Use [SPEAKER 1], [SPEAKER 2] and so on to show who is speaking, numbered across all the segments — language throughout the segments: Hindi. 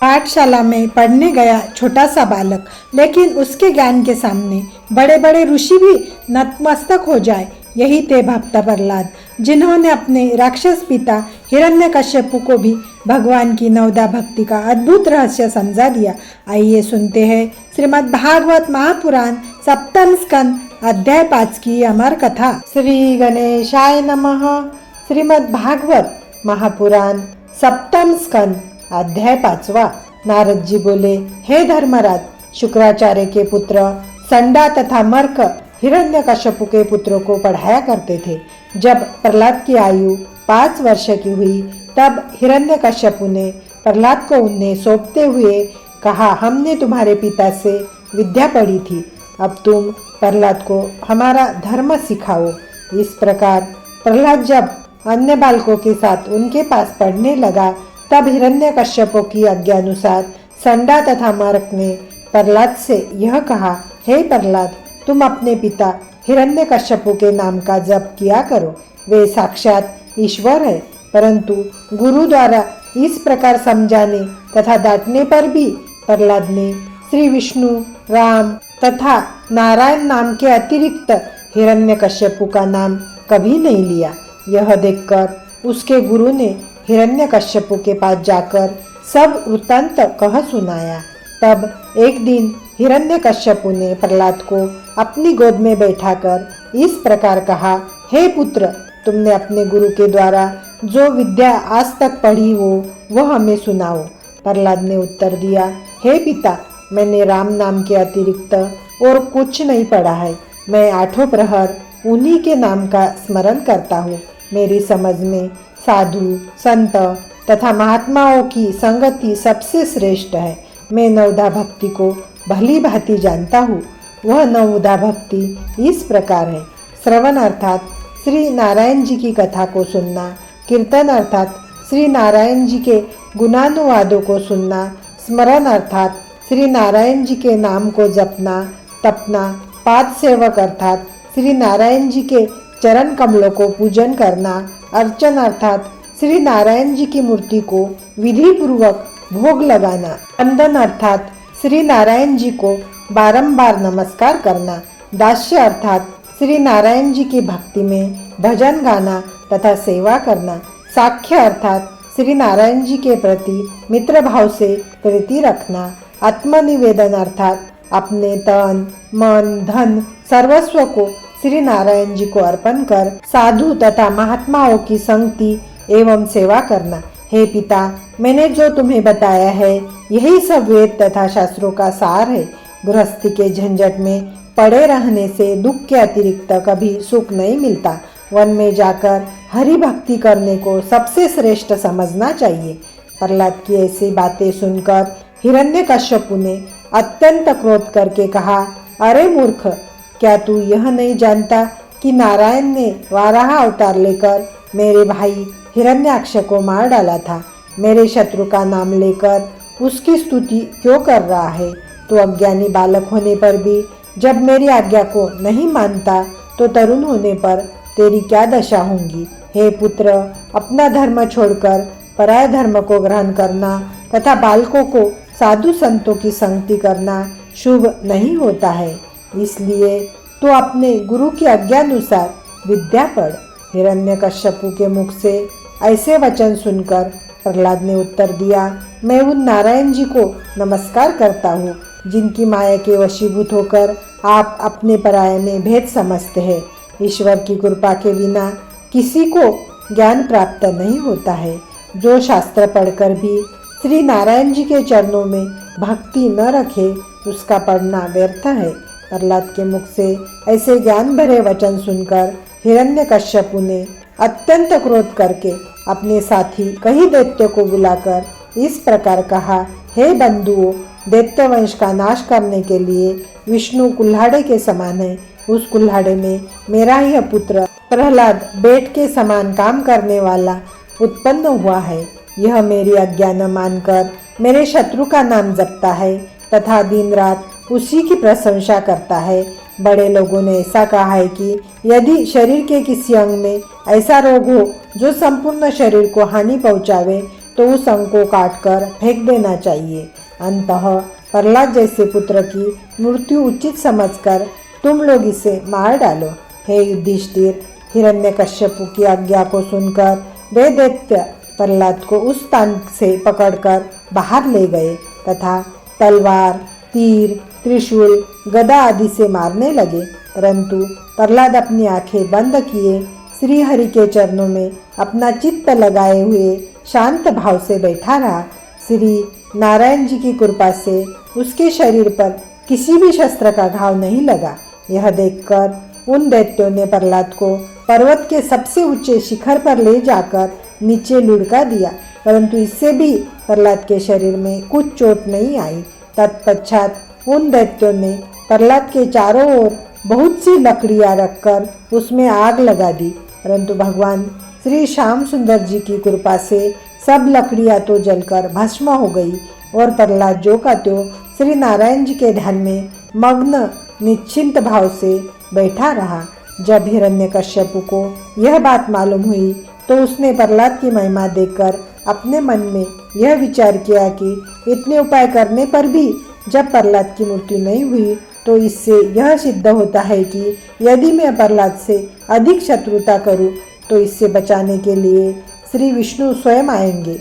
[SPEAKER 1] पाठशाला में पढ़ने गया छोटा सा बालक, लेकिन उसके ज्ञान के सामने बड़े बड़े ऋषि भी नतमस्तक हो जाए, यही थे भक्त प्रहलाद, जिन्होंने अपने राक्षस पिता हिरण्यकश्यपु को भी भगवान की नवदा भक्ति का अद्भुत रहस्य समझा दिया। आइए सुनते हैं श्रीमद् भागवत महापुराण सप्तम स्कंद अध्याय 5 की अमर कथा। श्री गणेशाय नमः। श्रीमद् भागवत महापुराण सप्तम स्कंद अध्याय 5। नारद जी बोले, हे धर्मराज, शुक्राचार्य के पुत्र संडा तथा मर्क हिरण्यकश्यपु के पुत्रों को पढ़ाया करते थे। जब प्रहलाद की आयु 5 वर्ष की हुई तब हिरण्यकश्यपु ने प्रहलाद को उन्हें सौंपते हुए कहा, हमने तुम्हारे पिता से विद्या पढ़ी थी, अब तुम प्रहलाद को हमारा धर्म सिखाओ। इस प्रकार प्रहलाद जब अन्य बालकों के साथ उनके पास पढ़ने लगा तब हिरण्यकश्यपु की आज्ञानुसार संडा तथा मर्क ने प्रहलाद से यह कहा, हे प्रहलाद, तुम अपने पिता हिरण्यकश्यपु के नाम का जप किया करो। वे साक्षात ईश्वर है, परंतु गुरु द्वारा इस प्रकार समझाने तथा डांटने पर भी प्रहलाद ने श्री विष्णु, राम तथा नारायण नाम के अतिरिक्त हिरण्यकश्यपु का नाम कभी नहीं लिया। यह देखकर उसके गुरु ने हिरण्यकश्यपु के पास जाकर सब वृत्तांत कह सुनाया। तब एक दिन हिरण्यकश्यपु ने प्रहलाद को अपनी गोद में बैठाकर इस प्रकार कहा, हे पुत्र, तुमने अपने गुरु के द्वारा जो विद्या आज तक पढ़ी हो वह हमें सुनाओ। प्रहलाद ने उत्तर दिया, हे पिता, मैंने राम नाम के अतिरिक्त और कुछ नहीं पढ़ा है। मैं 8 प्रहर उन्हीं के नाम का स्मरण करता हूँ। मेरी समझ में साधु, संत तथा महात्माओं की संगति सबसे श्रेष्ठ है। मैं नवदा भक्ति को भली भांति जानता हूँ। वह नवदा भक्ति इस प्रकार है, श्रवण अर्थात श्री नारायण जी की कथा को सुनना, कीर्तन अर्थात श्री नारायण जी के गुणानुवादों को सुनना, स्मरण अर्थात श्री नारायण जी के नाम को जपना, तपना, पाद सेवक अर्थात श्री नारायण जी के चरण कमलों को पूजन करना, अर्चन अर्थात श्री नारायण जी की मूर्ति को विधि पूर्वक भोग लगाना, वंदन अर्थात श्री नारायण जी को बारंबार नमस्कार करना, दास्य अर्थात श्री नारायण जी की भक्ति में भजन गाना तथा सेवा करना, साख्य अर्थात श्री नारायण जी के प्रति मित्र भाव से प्रीति रखना, आत्मनिवेदन अर्थात अपने तन, मन, धन, सर्वस्व को श्री नारायण जी को अर्पण कर साधु तथा महात्माओं की संगति एवं सेवा करना। हे पिता, मैंने जो तुम्हें बताया है यही सब वेद तथा शास्त्रों का सार है। गृहस्थी के झंझट में पड़े रहने से दुख के अतिरिक्त कभी सुख नहीं मिलता। वन में जाकर हरि भक्ति करने को सबसे श्रेष्ठ समझना चाहिए। प्रहलाद की ऐसी बातें सुनकर हिरण्यकश्यपु ने अत्यंत क्रोध करके कहा, अरे मूर्ख, क्या तू यह नहीं जानता कि नारायण ने वाराह अवतार लेकर मेरे भाई हिरण्याक्ष को मार डाला था। मेरे शत्रु का नाम लेकर उसकी स्तुति क्यों कर रहा है? तो अज्ञानी बालक होने पर भी जब मेरी आज्ञा को नहीं मानता तो तरुण होने पर तेरी क्या दशा होगी? हे पुत्र, अपना धर्म छोड़कर पराय धर्म को ग्रहण करना तथा बालकों को साधु संतों की संगति करना शुभ नहीं होता है। इसलिए तो अपने गुरु की आज्ञानुसार विद्या पढ़। हिरण्यकश्यपु के मुख से ऐसे वचन सुनकर प्रहलाद ने उत्तर दिया, मैं उन नारायण जी को नमस्कार करता हूँ जिनकी माया के वशीभूत होकर आप अपने पराये में भेद समझते हैं। ईश्वर की कृपा के बिना किसी को ज्ञान प्राप्त नहीं होता है। जो शास्त्र पढ़कर भी श्री नारायण जी के चरणों में भक्ति न रखे उसका पढ़ना व्यर्थ है। प्रहलाद के मुख से ऐसे ज्ञान भरे वचन सुनकर हिरण्यकश्यपु ने अत्यंत क्रोध करके अपने साथी कई दैत्यों को बुलाकर इस प्रकार कहा, हे बंधुओं, दैत्य वंश का नाश करने के लिए विष्णु कुल्हाड़े के समान है। उस कुल्हाड़े में मेरा यह पुत्र प्रहलाद बेट के समान काम करने वाला उत्पन्न हुआ है। यह मेरी आज्ञा न मानकर मेरे शत्रु का नाम जपता है तथा दिन रात उसी की प्रशंसा करता है। बड़े लोगों ने ऐसा कहा है कि यदि शरीर के किसी अंग में ऐसा रोग हो जो संपूर्ण शरीर को हानि पहुंचावे तो उस अंग को काटकर फेंक देना चाहिए। अतः प्रहलाद जैसे पुत्र की मृत्यु उचित समझकर तुम लोग इसे मार डालो। हे युधिष्ठिर, हिरण्यकश्यपु की आज्ञा को सुनकर वे दैत्य प्रहलाद को उस स्थान से पकड़कर बाहर ले गए तथा तलवार, तीर, त्रिशूल, गदा आदि से मारने लगे। परंतु प्रहलाद अपनी आंखें बंद किए श्री हरि के चरणों में अपना चित्त लगाए हुए शांत भाव से बैठा रहा। श्री नारायण जी की कृपा से उसके शरीर पर किसी भी शस्त्र का घाव नहीं लगा। यह देखकर उन दैत्यों ने प्रहलाद को पर्वत के सबसे ऊंचे शिखर पर ले जाकर नीचे लुढ़का दिया, परंतु इससे भी प्रहलाद के शरीर में कुछ चोट नहीं आई। तत्पश्चात उन दैत्यों ने प्रहलाद के चारों ओर बहुत सी लकड़ियां रखकर उसमें आग लगा दी, परंतु भगवान श्री श्याम सुंदर जी की कृपा से सब लकड़ियां तो जलकर भस्म हो गई और प्रहलाद जो का त्यों श्री नारायण जी के ध्यान में मग्न निश्चिंत भाव से बैठा रहा। जब हिरण्यकश्यपु को यह बात मालूम हुई तो उसने प्रहलाद की महिमा देखकर अपने मन में यह विचार किया कि इतने उपाय करने पर भी जब प्रहलाद की मृत्यु नहीं हुई तो इससे यह सिद्ध होता है कि यदि मैं प्रहलाद से अधिक शत्रुता करूं तो इससे बचाने के लिए श्री विष्णु स्वयं आएंगे।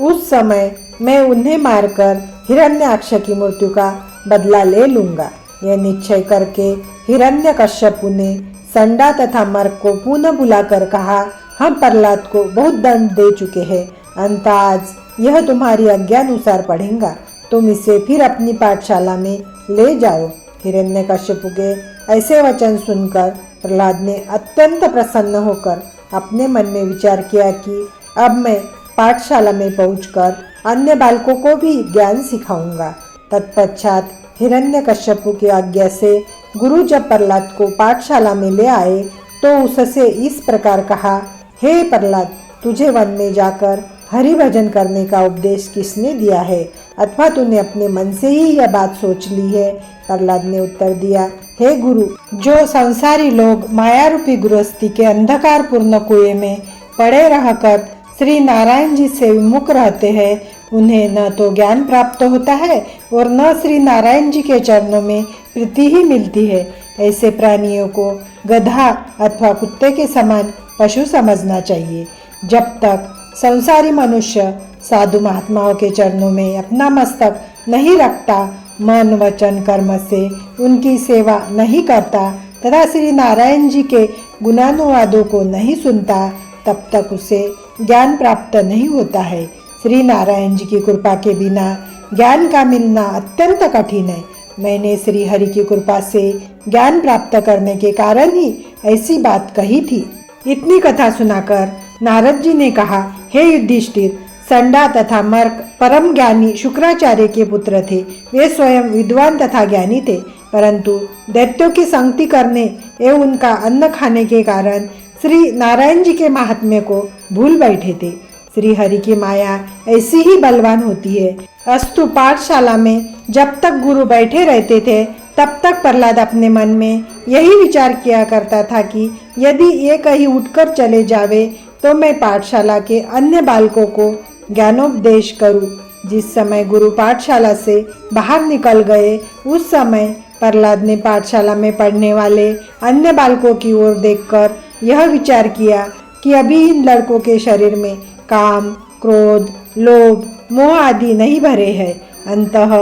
[SPEAKER 1] उस समय मैं उन्हें मारकर हिरण्याक्ष की मृत्यु का बदला ले लूंगा। यह निश्चय करके हिरण्यकश्यपु ने संडा तथा मर्क को पुनः बुलाकर कहा, हम प्रहलाद को बहुत दंड दे चुके हैं, अंत आज यह तुम्हारी आज्ञानुसार पढ़ेगा। तुम इसे फिर अपनी पाठशाला में ले जाओ। हिरण्यकश्यपु के ऐसे वचन सुनकर प्रहलाद ने अत्यंत प्रसन्न होकर अपने मन में विचार किया कि अब मैं पाठशाला में पहुंचकर अन्य बालकों को भी ज्ञान सिखाऊंगा। तत्पश्चात हिरण्यकश्यपु की आज्ञा से गुरु जब प्रहलाद को पाठशाला में ले आए तो उससे इस प्रकार कहा, हे प्रहलाद, तुझे वन में जाकर हरि भजन करने का उपदेश किसने दिया है, अथवा तूने अपने मन से ही यह बात सोच ली है? प्रहलाद ने उत्तर दिया, हे गुरु, जो संसारी लोग माया रूपी गृहस्थी के अंधकार पूर्ण कुएं में पड़े रहकर श्री नारायण जी से विमुख रहते हैं, उन्हें न तो ज्ञान प्राप्त होता है और न श्री नारायण जी के चरणों में प्रीति ही मिलती है। ऐसे प्राणियों को गधा अथवा कुत्ते के समान पशु समझना चाहिए। जब तक संसारी मनुष्य साधु महात्माओं के चरणों में अपना मस्तक नहीं रखता, मन वचन कर्म से उनकी सेवा नहीं करता तथा श्री नारायण जी के गुणानुवादों को नहीं सुनता, तब तक उसे ज्ञान प्राप्त नहीं होता है। श्री नारायण जी की कृपा के बिना ज्ञान का मिलना अत्यंत कठिन है। मैंने श्री हरि की कृपा से ज्ञान प्राप्त करने के कारण ही ऐसी बात कही थी। इतनी कथा सुनाकर नारद जी ने कहा, हे युधिष्ठिर, संडा तथा मर्क परम ज्ञानी शुक्राचार्य के पुत्र थे। वे स्वयं विद्वान तथा ज्ञानी थे, परंतु दैत्यों की संगति करने एवं उनका अन्न खाने के कारण श्री नारायण जी के महात्म्य को भूल बैठे थे। श्री हरि की माया ऐसी ही बलवान होती है। अस्तु पाठशाला में जब तक गुरु बैठे रहते थे तब तक प्रहलाद अपने मन में यही विचार किया करता था कि यदि ये कहीं उठकर चले जावे तो मैं पाठशाला के अन्य बालकों को ज्ञानोपदेश करूं। जिस समय गुरु पाठशाला से बाहर निकल गए उस समय प्रहलाद ने पाठशाला में पढ़ने वाले अन्य बालकों की ओर देखकर यह विचार किया कि अभी इन लड़कों के शरीर में काम, क्रोध, लोभ, मोह आदि नहीं भरे हैं। अतः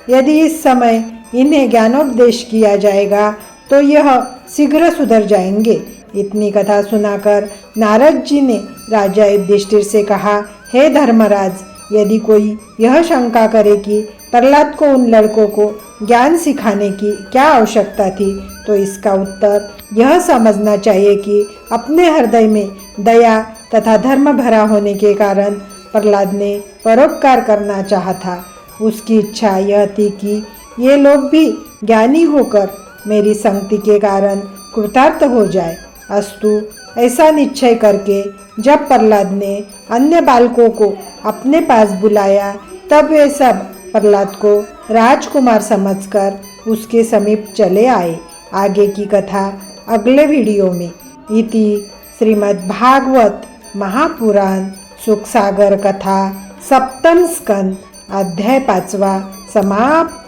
[SPEAKER 1] यदि इस समय इन्हें ज्ञानोपदेश किया जाएगा तो यह शीघ्र सुधर जाएंगे। इतनी कथा सुनाकर नारद जी ने राजा युधिष्ठिर से कहा, हे धर्मराज, यदि कोई यह शंका करे कि प्रहलाद को उन लड़कों को ज्ञान सिखाने की क्या आवश्यकता थी, तो इसका उत्तर यह समझना चाहिए कि अपने हृदय में दया तथा धर्म भरा होने के कारण प्रहलाद ने परोपकार करना चाहा था। उसकी इच्छा यह थी कि ये लोग भी ज्ञानी होकर मेरी संगति के कारण कृतार्थ हो जाए। अस्तु, ऐसा निश्चय करके जब प्रहलाद ने अन्य बालकों को अपने पास बुलाया तब वे सब प्रहलाद को राजकुमार समझकर उसके समीप चले आए। आगे की कथा अगले वीडियो में। इति श्रीमद् भागवत महापुराण सुखसागर कथा सप्तम स्कंद अध्याय 5 समाप्त.